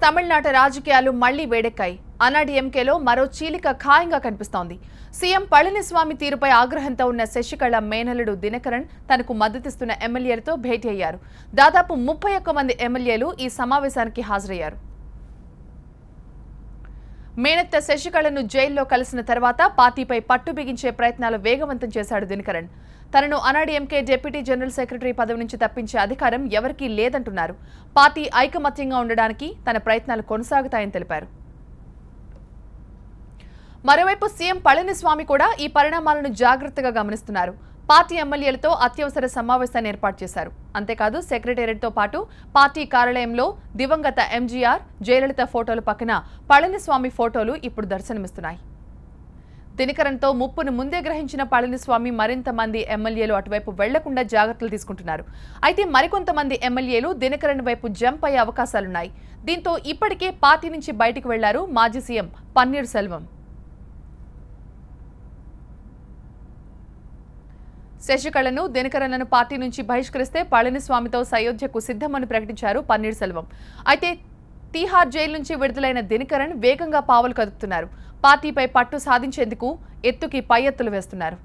తమిళనాట రాజకీయాలు మళ్లీ వేడెక్కాయి. అన్నాడీఎంకేలో మరో చీలిక ఖాయంగా కనిపిస్తోంది. సీఎం పళనిస్వామి తీరుపై ఆగ్రహంతో ఉన్న శశికళ మేనల్లుడు దినకరన్ తనకు మద్దతిస్తున్న ఎమ్మెల్యేలతో భేటీ అయ్యారు. దాదాపు 31 మంది ఎమ్మెల్యేలు ఈ సమావేశానికి హాజరయ్యారు. మేనత్త శశికళను జైల్లో కలిసిన తర్వాత పార్టీపై పట్టు బిగించే ప్రయత్నాలు వేగవంతం చేశాడు దినకరన్. తనను అన్నాడీఎంకే డిప్యూటీ జనరల్ సెక్రటరీ పదవి నుంచి తప్పించే అధికారం ఎవరికీ లేదంటున్నారు. పార్టీ ఐకమత్యంగా ఉండడానికి తన ప్రయత్నాలు కొనసాగుతాయని తెలిపారు. మరోవైపు సీఎం పళనిస్వామి కూడా ఈ పరిణామాలను జాగ్రత్తగా గమనిస్తున్నారు. పార్టీ ఎమ్మెల్యేలతో అత్యవసర సమావేశాన్ని ఏర్పాటు చేశారు. అంతేకాదు సెక్రటేరియట్తో పాటు పార్టీ కార్యాలయంలో దివంగత ఎంజీఆర్, జయలలిత ఫోటోల పక్కన పళనిస్వామి ఫోటోలు ఇప్పుడు దర్శనమిస్తున్నాయి. దినకరన్తో ముప్పును ముందే గ్రహించిన పళనిస్వామి మరింత మంది ఎమ్మెల్యేలు అటువైపు వెళ్లకుండా జాగ్రత్తలు తీసుకుంటున్నారు. అయితే మరికొంతమంది ఎమ్మెల్యేలు దినకరన్ వైపు జంప్ అయ్యే అవకాశాలున్నాయి. దీంతో ఇప్పటికే పార్టీ నుంచి బయటకు వెళ్లారు మాజీ సీఎం పన్నీర్ సెల్వం. శశికళను, దినకరన్లను పార్టీ నుంచి బహిష్కరిస్తే పళనిస్వామితో సయోధ్యకు సిద్ధమని ప్రకటించారు పన్నీర్ సెల్వం. అయితే తీహార్ జైలు నుంచి విడుదలైన దినకరన్ వేగంగా పావులు కదుపుతున్నారు. పార్టీపై పట్టు సాధించేందుకు ఎత్తుకి పై ఎత్తులు వేస్తున్నారు.